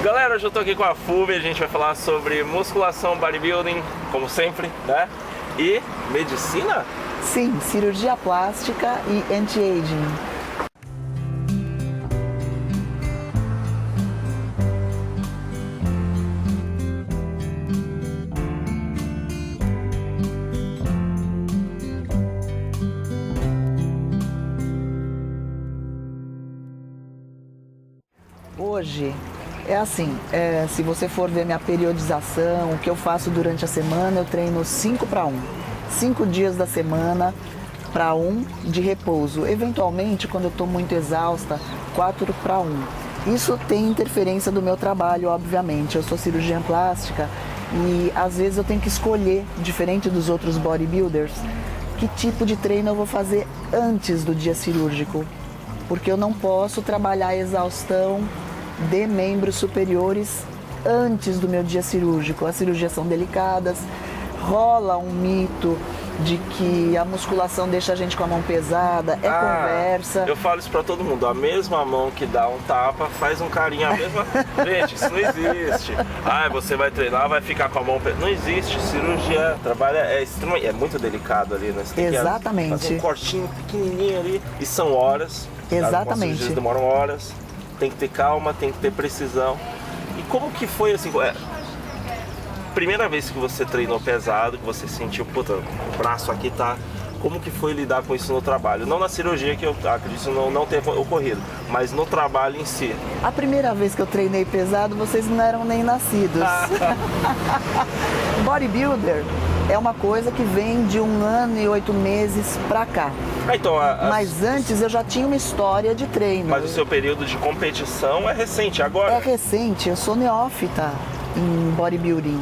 Galera, hoje eu tô aqui com a Fulvia, a gente vai falar sobre musculação, bodybuilding, como sempre, né? E medicina? Sim, cirurgia plástica e anti-aging. Hoje é assim, se você for ver minha periodização, o que eu faço durante a semana, eu treino 5 para 1. 5 dias da semana para 1 de repouso. Eventualmente, quando eu estou muito exausta, 4 para 1. Isso tem interferência do meu trabalho, obviamente. Eu sou cirurgiã plástica e às vezes eu tenho que escolher, diferente dos outros bodybuilders, que tipo de treino eu vou fazer antes do dia cirúrgico. Porque eu não posso trabalhar a exaustão de membros superiores antes do meu dia cirúrgico. As cirurgias são delicadas, rola um mito de que a musculação deixa a gente com a mão pesada, conversa. Eu falo isso pra todo mundo, a mesma mão que dá um tapa faz um carinho, a mesma... Gente, isso não existe. Você vai treinar, vai ficar com a mão pesada. Não existe, cirurgia, trabalha, é muito delicado ali, né? Você tem Exatamente. que fazer um cortinho pequenininho ali e são horas. Exatamente. Algumas cirurgias demoram horas, tem que ter calma, tem que ter precisão. E como que foi assim... Primeira vez que você treinou pesado, que você sentiu, puta, o braço aqui tá... Como que foi lidar com isso no trabalho? Não na cirurgia, que eu acredito não ter ocorrido, mas no trabalho em si. A primeira vez que eu treinei pesado, vocês não eram nem nascidos. Bodybuilder é uma coisa que vem de 1 ano e 8 meses pra cá. Então, Mas antes eu já tinha uma história de treino. Mas o seu período de competição é recente, agora? É recente, eu sou neófita em bodybuilding.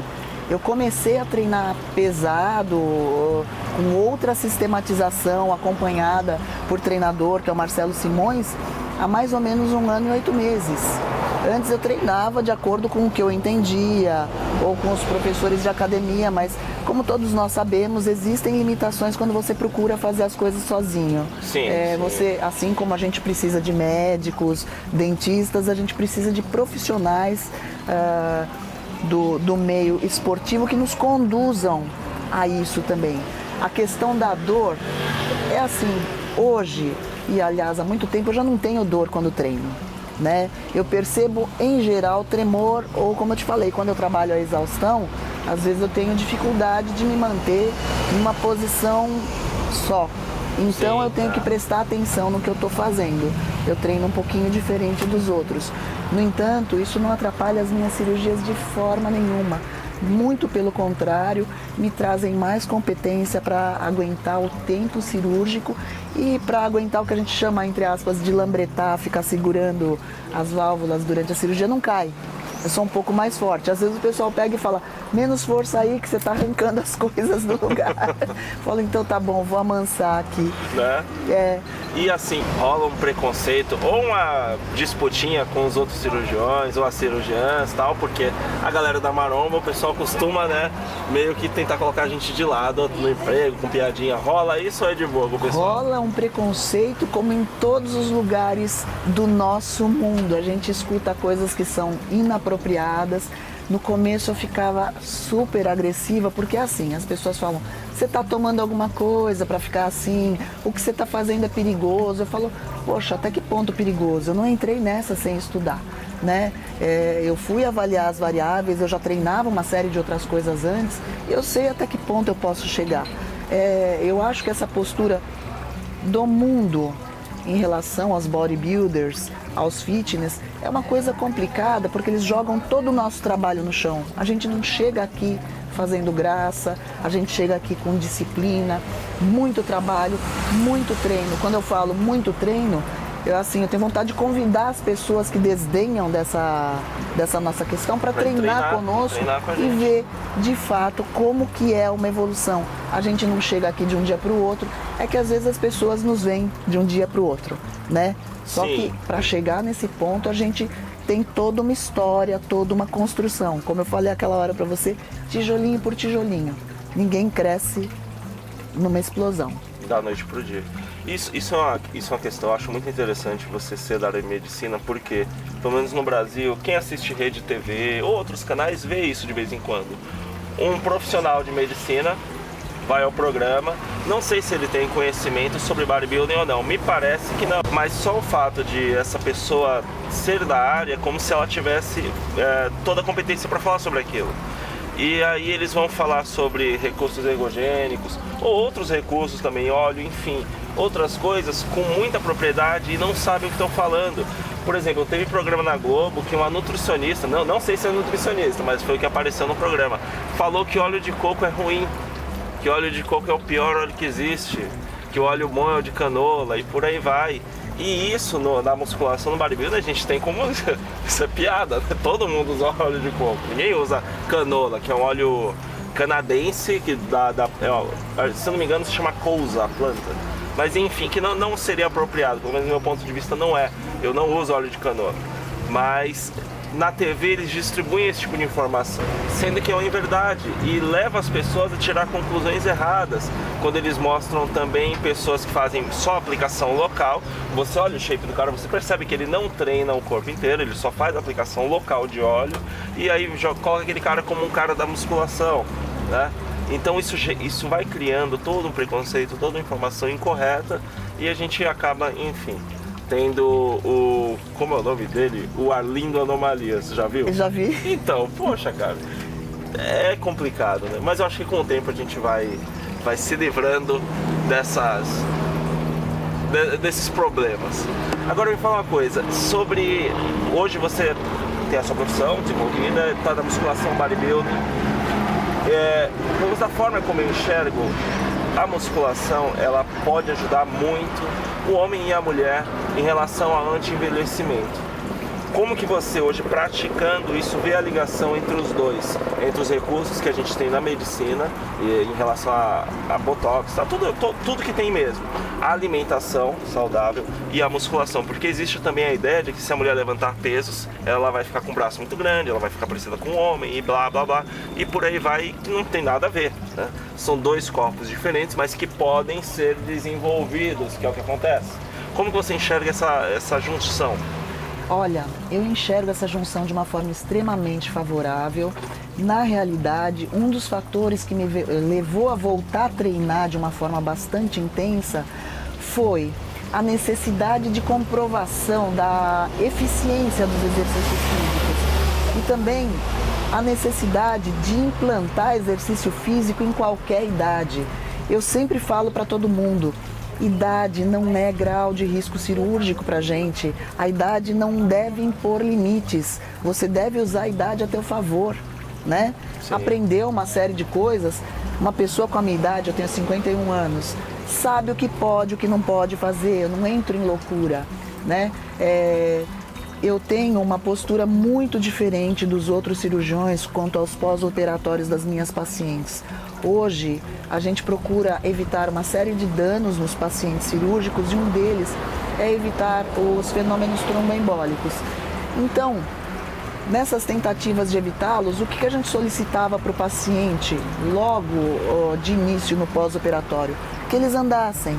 Eu comecei a treinar pesado, com outra sistematização, acompanhada por treinador, que é o Marcelo Simões, há mais ou menos 1 ano e 8 meses. Antes eu treinava de acordo com o que eu entendia, ou com os professores de academia, mas como todos nós sabemos, existem limitações quando você procura fazer as coisas sozinho. Sim, Você, assim como a gente precisa de médicos, dentistas, a gente precisa de profissionais do meio esportivo que nos conduzam a isso também. A questão da dor é assim, hoje, e aliás há muito tempo, eu já não tenho dor quando treino, né? Eu percebo em geral tremor, ou como eu te falei, quando eu trabalho a exaustão, às vezes eu tenho dificuldade de me manter em uma posição só. Então eu tenho que prestar atenção no que eu estou fazendo. Eu treino um pouquinho diferente dos outros. No entanto, isso não atrapalha as minhas cirurgias de forma nenhuma. Muito pelo contrário, me trazem mais competência para aguentar o tempo cirúrgico e para aguentar o que a gente chama, entre aspas, de lambretar, ficar segurando as válvulas durante a cirurgia, não cai. Eu sou um pouco mais forte. Às vezes o pessoal pega e fala, menos força aí que você está arrancando as coisas do lugar. Falo, então tá bom, vou amansar aqui. Né? E assim, rola um preconceito ou uma disputinha com os outros cirurgiões ou as cirurgiãs e tal, porque a galera da maromba, o pessoal costuma, né, meio que tentar colocar a gente de lado no emprego, com piadinha. Rola isso ou é de boa com o pessoal? Rola um preconceito como em todos os lugares do nosso mundo. A gente escuta coisas que são inapropriadas. No começo eu ficava super agressiva, porque assim, as pessoas falam, você está tomando alguma coisa para ficar assim, o que você está fazendo é perigoso. Eu falo, poxa, até que ponto perigoso? Eu não entrei nessa sem estudar, né? Eu fui avaliar as variáveis, eu já treinava uma série de outras coisas antes, eu sei até que ponto eu posso chegar. Eu acho que essa postura do mundo em relação aos bodybuilders, aos fitness, é uma coisa complicada, porque eles jogam todo o nosso trabalho no chão. A gente não chega aqui fazendo graça, a gente chega aqui com disciplina, muito trabalho, muito treino. Quando eu falo muito treino, eu tenho vontade de convidar as pessoas que desdenham dessa nossa questão para treinar conosco e ver de fato como que é uma evolução. A gente não chega aqui de um dia para o outro, é que às vezes as pessoas nos veem de um dia para o outro, né? Só que para chegar nesse ponto a gente tem toda uma história, toda uma construção. Como eu falei aquela hora para você, tijolinho por tijolinho. Ninguém cresce numa explosão. Da noite pro dia. Isso é uma questão, eu acho muito interessante você ser da área de medicina, porque, pelo menos no Brasil, quem assiste Rede TV ou outros canais vê isso de vez em quando. Um profissional de medicina vai ao programa, não sei se ele tem conhecimento sobre bodybuilding ou não, me parece que não, mas só o fato de essa pessoa ser da área é como se ela tivesse toda a competência para falar sobre aquilo. E aí eles vão falar sobre recursos ergogênicos ou outros recursos também, óleo, enfim, outras coisas com muita propriedade e não sabem o que estão falando. Por exemplo, teve programa na Globo que uma nutricionista, não sei se é nutricionista, mas foi o que apareceu no programa, falou que óleo de coco é ruim, que óleo de coco é o pior óleo que existe, que o óleo bom é o de canola e por aí vai. E isso na musculação, no bodybuilding, a gente tem como... Isso é piada, né? Todo mundo usa óleo de coco. Ninguém usa canola, que é um óleo canadense, que se eu não me engano se chama couza, a planta. Mas enfim, que não seria apropriado, pelo menos do meu ponto de vista não é. Eu não uso óleo de canola. Mas na TV eles distribuem esse tipo de informação, sendo que é uma inverdade e leva as pessoas a tirar conclusões erradas. Quando eles mostram também pessoas que fazem só aplicação local, você olha o shape do cara, você percebe que ele não treina o corpo inteiro, ele só faz aplicação local de óleo e aí já coloca aquele cara como um cara da musculação, né? Então isso vai criando todo um preconceito, toda uma informação incorreta e a gente acaba, enfim, tendo como é o nome dele? O Arlindo Anomalias, já viu? Eu já vi. Então, poxa, cara, é complicado, né? Mas eu acho que com o tempo a gente vai se livrando desses problemas. Agora me fala uma coisa, sobre... Hoje você tem a sua profissão desenvolvida, está na musculação bodybuilding. Da forma como eu enxergo, a musculação, ela pode ajudar muito o homem e a mulher em relação ao anti-envelhecimento. Como que você hoje, praticando isso, vê a ligação entre os dois, entre os recursos que a gente tem na medicina em relação a botox, tá? Tudo que tem mesmo, a alimentação saudável e a musculação, porque existe também a ideia de que se a mulher levantar pesos, ela vai ficar com o braço muito grande, ela vai ficar parecida com um homem e blá blá blá, e por aí vai, que não tem nada a ver, né? São dois corpos diferentes, mas que podem ser desenvolvidos, que é o que acontece. Como que você enxerga essa junção? Olha, eu enxergo essa junção de uma forma extremamente favorável. Na realidade, um dos fatores que me levou a voltar a treinar de uma forma bastante intensa foi a necessidade de comprovação da eficiência dos exercícios físicos e também a necessidade de implantar exercício físico em qualquer idade. Eu sempre falo para todo mundo, idade não é grau de risco cirúrgico para a gente. A idade não deve impor limites. Você deve usar a idade a teu favor, né? Sim. Aprender uma série de coisas. Uma pessoa com a minha idade, eu tenho 51 anos, sabe o que pode, o que não pode fazer. Eu não entro em loucura, né? Eu tenho uma postura muito diferente dos outros cirurgiões quanto aos pós-operatórios das minhas pacientes. Hoje, a gente procura evitar uma série de danos nos pacientes cirúrgicos e um deles é evitar os fenômenos tromboembólicos. Então, nessas tentativas de evitá-los, o que a gente solicitava para o paciente logo de início no pós-operatório? Que eles andassem.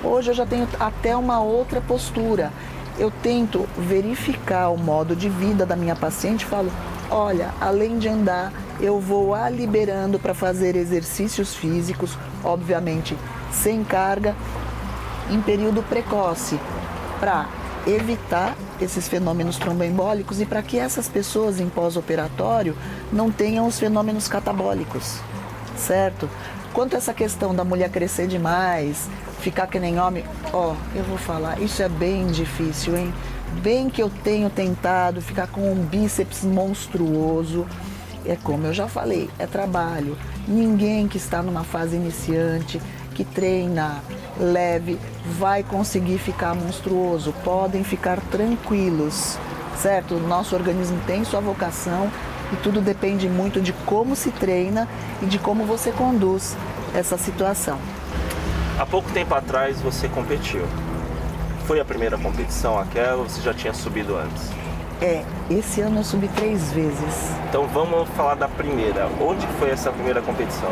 Hoje eu já tenho até uma outra postura. Eu tento verificar o modo de vida da minha paciente e falo, olha, além de andar, eu vou a liberando para fazer exercícios físicos, obviamente sem carga, em período precoce, para evitar esses fenômenos tromboembólicos e para que essas pessoas em pós-operatório não tenham os fenômenos catabólicos, certo? Quanto a essa questão da mulher crescer demais, ficar que nem homem, eu vou falar, isso é bem difícil, hein? Bem que eu tenho tentado ficar com um bíceps monstruoso, é como eu já falei, é trabalho. Ninguém que está numa fase iniciante, que treina leve, vai conseguir ficar monstruoso. Podem ficar tranquilos, certo? O nosso organismo tem sua vocação e tudo depende muito de como se treina e de como você conduz essa situação. Há pouco tempo atrás você competiu. Foi a primeira competição aquela ou você já tinha subido antes? Esse ano eu subi 3 vezes. Então vamos falar da primeira. Onde foi essa primeira competição?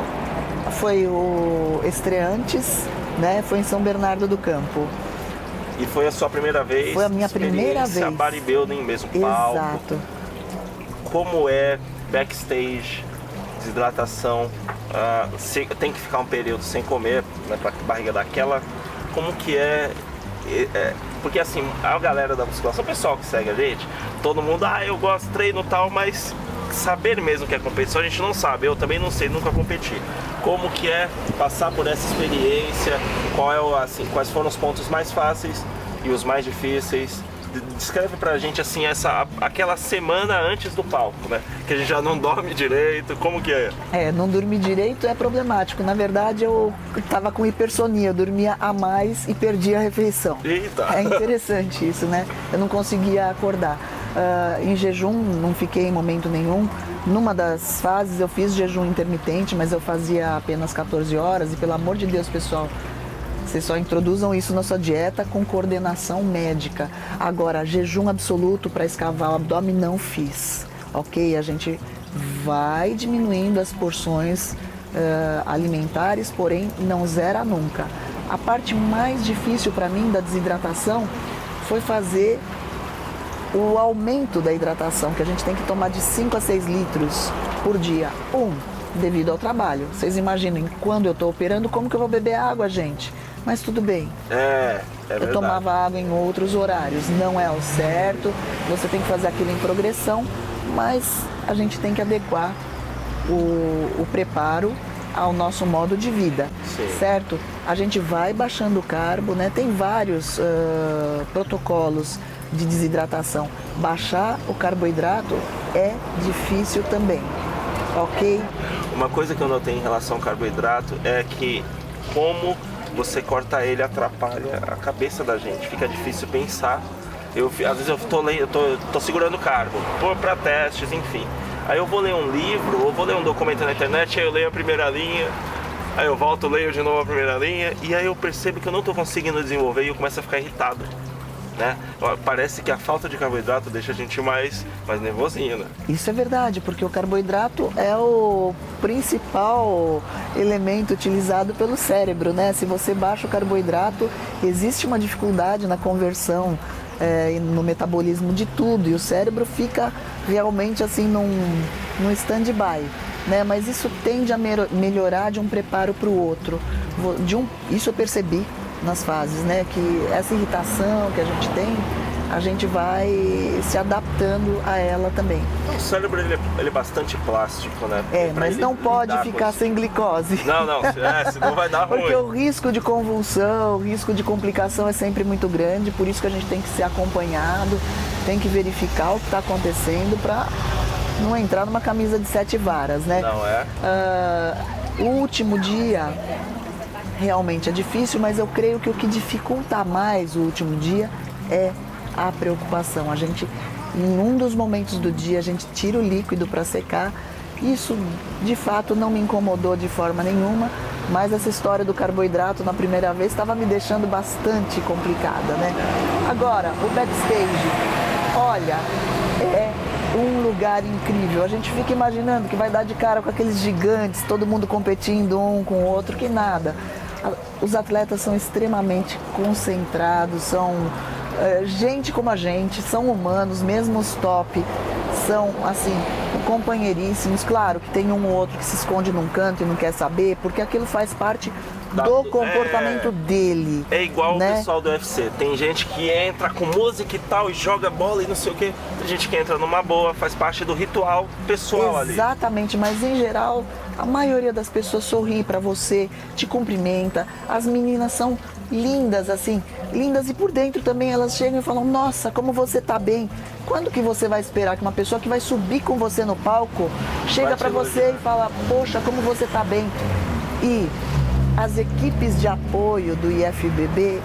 Foi o Estreantes né? Foi em São Bernardo do Campo. E foi a sua primeira vez? Foi a minha primeira vez. Bodybuilding, mesmo palco. Exato. Como é backstage, desidratação, tem que ficar um período sem comer, né, para a barriga dar aquela... Como que é? Porque assim, a galera da musculação, o pessoal que segue a gente, todo mundo, eu gosto de treino e tal, mas saber mesmo que é competição a gente não sabe. Eu também não sei, nunca competi. Como que é passar por essa experiência? Quais foram os pontos mais fáceis e os mais difíceis? Descreve pra gente assim aquela semana antes do palco, né? Que a gente já não dorme direito, como que é? Não dormir direito é problemático. Na verdade, eu tava com hipersonia, eu dormia a mais e perdia a refeição. Eita! É interessante isso, né? Eu não conseguia acordar. Em jejum, não fiquei em momento nenhum. Numa das fases eu fiz jejum intermitente, mas eu fazia apenas 14 horas e pelo amor de Deus, pessoal, vocês só introduzam isso na sua dieta com coordenação médica. Agora, jejum absoluto para escavar o abdômen não fiz, ok? A gente vai diminuindo as porções alimentares, porém não zera nunca. A parte mais difícil para mim da desidratação foi fazer o aumento da hidratação, que a gente tem que tomar de 5 a 6 litros por dia. Devido ao trabalho. Vocês imaginem, quando eu estou operando, como que eu vou beber água, gente? Mas tudo bem. É verdade. Eu tomava água em outros horários. Não é o certo. Você tem que fazer aquilo em progressão, mas a gente tem que adequar o preparo ao nosso modo de vida. Sim. Certo? A gente vai baixando o carbo, né? Tem vários protocolos de desidratação. Baixar o carboidrato é difícil também. Ok? Uma coisa que eu notei em relação ao carboidrato é que como você corta ele atrapalha a cabeça da gente, fica difícil pensar. Às vezes eu tô segurando carbo, para testes, enfim. Aí eu vou ler um livro, ou vou ler um documento na internet, aí eu leio a primeira linha, aí eu volto, leio de novo a primeira linha, e aí eu percebo que eu não tô conseguindo desenvolver e eu começo a ficar irritado. Né? Parece que a falta de carboidrato deixa a gente mais nervosinho, né? Isso é verdade, porque o carboidrato é o principal elemento utilizado pelo cérebro, né? Se você baixa o carboidrato, existe uma dificuldade na conversão, no metabolismo de tudo, e o cérebro fica realmente assim num stand-by, né? Mas isso tende a melhorar de um preparo para o outro. Isso eu percebi nas fases, né? Que essa irritação que a gente tem, a gente vai se adaptando a ela também. O cérebro ele é bastante plástico, né? Mas não pode ficar sem glicose. Não, senão vai dar ruim. Porque o risco de convulsão, o risco de complicação é sempre muito grande, por isso que a gente tem que ser acompanhado, tem que verificar o que está acontecendo para não entrar numa camisa de 7 varas, né? Não é? O último dia realmente é difícil, mas eu creio que o que dificulta mais o último dia é a preocupação. A gente, em um dos momentos do dia, a gente tira o líquido para secar. Isso, de fato, não me incomodou de forma nenhuma, mas essa história do carboidrato na primeira vez estava me deixando bastante complicada, né? Agora, o backstage, olha, é um lugar incrível. A gente fica imaginando que vai dar de cara com aqueles gigantes, todo mundo competindo um com o outro, que nada. Os atletas são extremamente concentrados, são gente como a gente, são humanos, mesmo os top, são assim, companheiríssimos. Claro que tem um ou outro que se esconde num canto e não quer saber, porque aquilo faz parte do comportamento dele. É igual, né? O pessoal do UFC. Tem gente que entra com música e tal e joga bola e não sei o que. Tem gente que entra numa boa, faz parte do ritual pessoal ali. Exatamente, mas em geral a maioria das pessoas sorri para você, te cumprimenta. As meninas são lindas, assim, lindas, e por dentro também elas chegam e falam: nossa, como você tá bem. Quando que você vai esperar que uma pessoa que vai subir com você no palco chega para você e fala: poxa, como você tá bem? E as equipes de apoio do IFBB,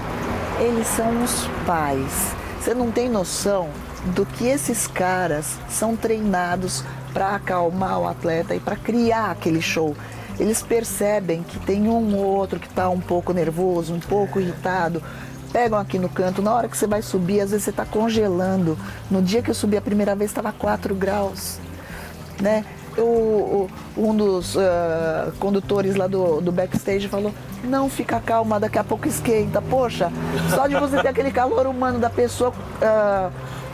eles são os pais. Você não tem noção do que esses caras são treinados para acalmar o atleta e para criar aquele show. Eles percebem que tem um ou outro que está um pouco nervoso, um pouco irritado, pegam aqui no canto. Na hora que você vai subir, às vezes você está congelando. No dia que eu subi a primeira vez estava 4 graus, né? um dos condutores lá do backstage falou, não, fica calma, daqui a pouco esquenta. Poxa, só de você ter aquele calor humano da pessoa,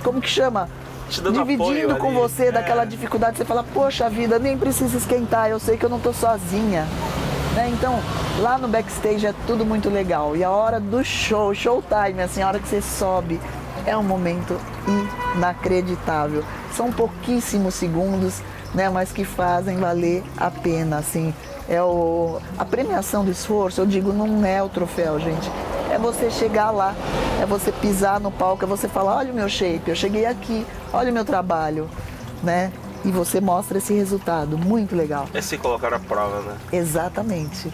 como que chama? Dividindo com você daquela dificuldade, você fala, poxa vida, nem precisa esquentar, eu sei que eu não tô sozinha. Né? Então, lá no backstage é tudo muito legal. E a hora do showtime, assim, a hora que você sobe, é um momento inacreditável. São pouquíssimos segundos, né, mas que fazem valer a pena, assim. A premiação do esforço, eu digo, não é o troféu, gente. É você chegar lá, é você pisar no palco, é você falar, olha o meu shape, eu cheguei aqui, olha o meu trabalho, né? E você mostra esse resultado, muito legal. É se colocar à prova, né? Exatamente.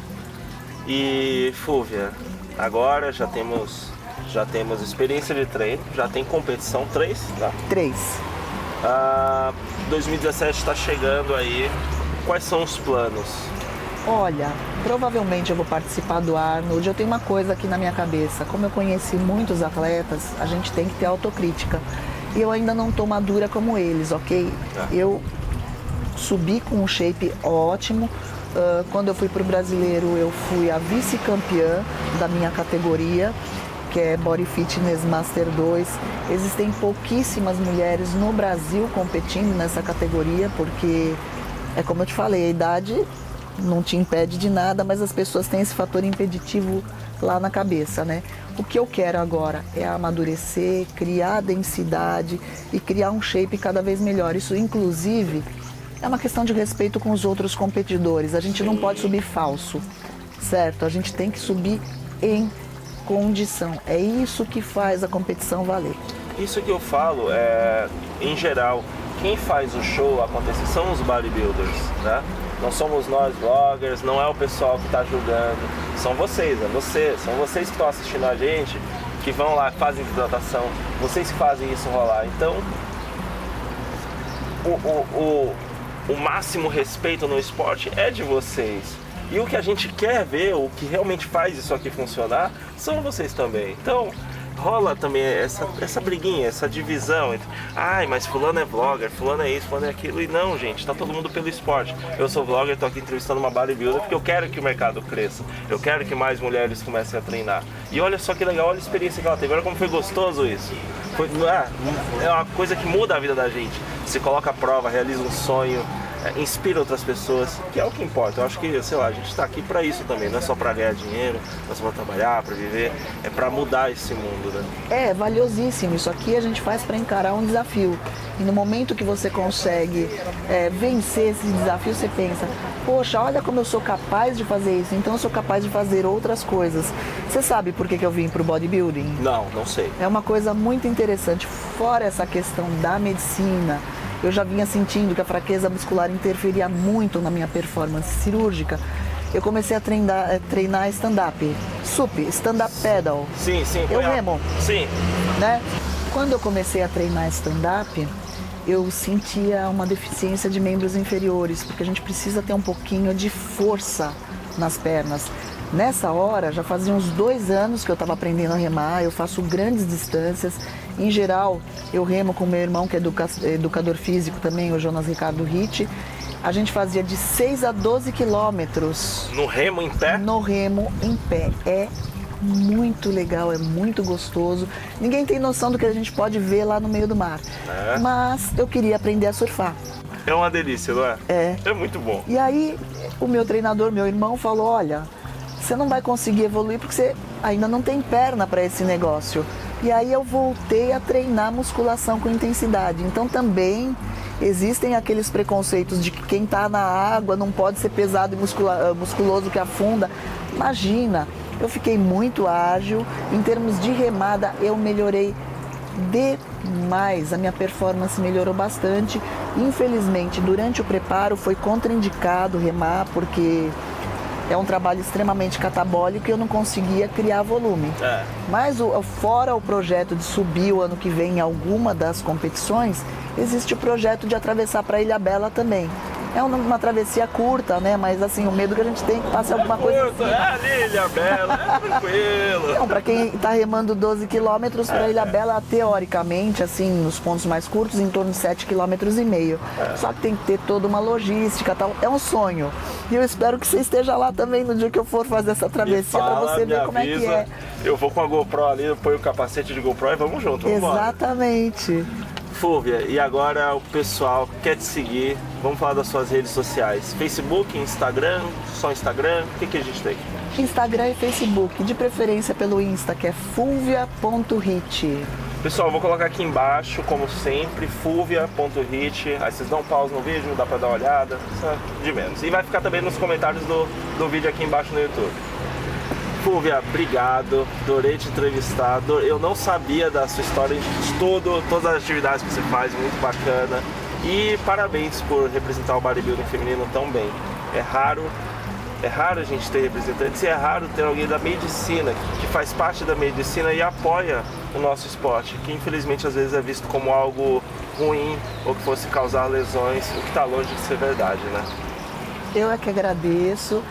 E Fúvia, agora já temos experiência de treino, já tem competição 3, tá? 3. 2017 está chegando aí, quais são os planos? Olha, provavelmente eu vou participar do Arnold. Eu tenho uma coisa aqui na minha cabeça, como eu conheci muitos atletas, a gente tem que ter autocrítica. E eu ainda não estou madura como eles, ok? Eu subi com um shape ótimo. Quando eu fui para o brasileiro, eu fui a vice-campeã da minha categoria, que é Body Fitness Master 2. Existem pouquíssimas mulheres no Brasil competindo nessa categoria, porque, é como eu te falei, a idade não te impede de nada, mas as pessoas têm esse fator impeditivo lá na cabeça, né? O que eu quero agora é amadurecer, criar densidade e criar um shape cada vez melhor. Isso, inclusive, é uma questão de respeito com os outros competidores. A gente não pode subir falso, certo? A gente tem que subir em condição. É isso que faz a competição valer. Isso que eu falo, em geral, quem faz o show acontecer são os bodybuilders, né? Não somos nós vloggers, não é o pessoal que está julgando, são vocês, são vocês que estão assistindo a gente, que vão lá, que fazem hidratação, vocês que fazem isso rolar. Então, o máximo respeito no esporte é de vocês. E o que a gente quer ver, o que realmente faz isso aqui funcionar, são vocês também. Então, rola também essa briguinha, essa divisão entre mas fulano é vlogger, fulano é isso, fulano é aquilo. E não, gente, tá todo mundo pelo esporte. Eu sou vlogger, tô aqui entrevistando uma bodybuilder porque eu quero que o mercado cresça. Eu quero que mais mulheres comecem a treinar. E olha só que legal, olha a experiência que ela teve. Olha como foi gostoso isso. É uma coisa que muda a vida da gente. Se coloca à prova, realiza um sonho, inspira outras pessoas, que é o que importa. Eu acho que, sei lá, a gente está aqui para isso também, não é só para ganhar dinheiro, não é só para trabalhar, para viver, é para mudar esse mundo, né? É valiosíssimo, isso aqui a gente faz para encarar um desafio. E no momento que você consegue vencer esse desafio, você pensa, poxa, olha como eu sou capaz de fazer isso, então eu sou capaz de fazer outras coisas. Você sabe por que eu vim para o bodybuilding? Não sei. É uma coisa muito interessante, fora essa questão da medicina. Eu já vinha sentindo que a fraqueza muscular interferia muito na minha performance cirúrgica. Eu comecei a treinar stand-up, stand-up paddle. Sim. Eu remo. Sim. Né? Quando eu comecei a treinar stand-up, eu sentia uma deficiência de membros inferiores, porque a gente precisa ter um pouquinho de força nas pernas. Nessa hora, já fazia uns 2 anos que eu estava aprendendo a remar, eu faço grandes distâncias. Em geral, eu remo com meu irmão, que é educador físico também, o Jonas Ricardo Ritt. A gente fazia de 6 a 12 quilômetros. No remo em pé? No remo em pé. É muito legal, é muito gostoso. Ninguém tem noção do que a gente pode ver lá no meio do mar. Mas eu queria aprender a surfar. É uma delícia, não é? É muito bom. E aí, o meu treinador, meu irmão, falou, olha, você não vai conseguir evoluir porque você ainda não tem perna para esse negócio. E aí eu voltei a treinar musculação com intensidade. Então também existem aqueles preconceitos de que quem está na água não pode ser pesado e musculoso que afunda. Imagina, eu fiquei muito ágil. Em termos de remada, eu melhorei demais. A minha performance melhorou bastante. Infelizmente, durante o preparo foi contraindicado remar, porque é um trabalho extremamente catabólico e eu não conseguia criar volume. Mas fora o projeto de subir o ano que vem em alguma das competições, existe o projeto de atravessar para Ilhabela também. É uma travessia curta, né? Mas assim, o medo que a gente tem é que passe alguma coisa. Curto, é ali, Ilhabela, é tranquilo. Não, para quem está remando 12 quilômetros, para Ilhabela, teoricamente, assim, nos pontos mais curtos, em torno de 7,5 km. Só que tem que ter toda uma logística, tal. É um sonho. E eu espero que você esteja lá também no dia que eu for fazer essa travessia, para você ver como é que é. Eu vou com a GoPro ali, eu ponho o capacete de GoPro e vamos junto, vamos embora. Exatamente. Fúvia, e agora o pessoal quer te seguir, vamos falar das suas redes sociais. Facebook, Instagram, só Instagram, o que a gente tem? Instagram e Facebook, de preferência pelo Insta, que é fulvia.hit. Pessoal, eu vou colocar aqui embaixo, como sempre, fulvia.hit. Aí vocês dão pausa no vídeo, dá pra dar uma olhada, de menos. E vai ficar também nos comentários do vídeo aqui embaixo no YouTube. Fúvia, obrigado, adorei te entrevistar. Eu não sabia da sua história, de todas as atividades que você faz, muito bacana. E parabéns por representar o bodybuilding feminino tão bem. É raro a gente ter representantes e é raro ter alguém da medicina, que faz parte da medicina e apoia o nosso esporte, que infelizmente às vezes é visto como algo ruim ou que fosse causar lesões, o que está longe de ser verdade, né? Eu é que agradeço.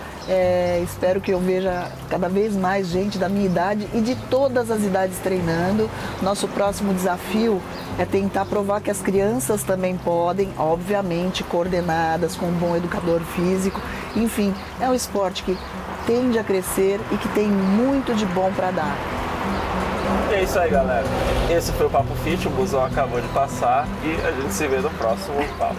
Espero que eu veja cada vez mais gente da minha idade e de todas as idades treinando. Nosso próximo desafio é tentar provar que as crianças também podem, obviamente coordenadas com um bom educador físico. Enfim, é um esporte que tende a crescer e que tem muito de bom para dar. É isso aí, galera. Esse foi o Papo Fit, o busão acabou de passar e a gente se vê no próximo papo.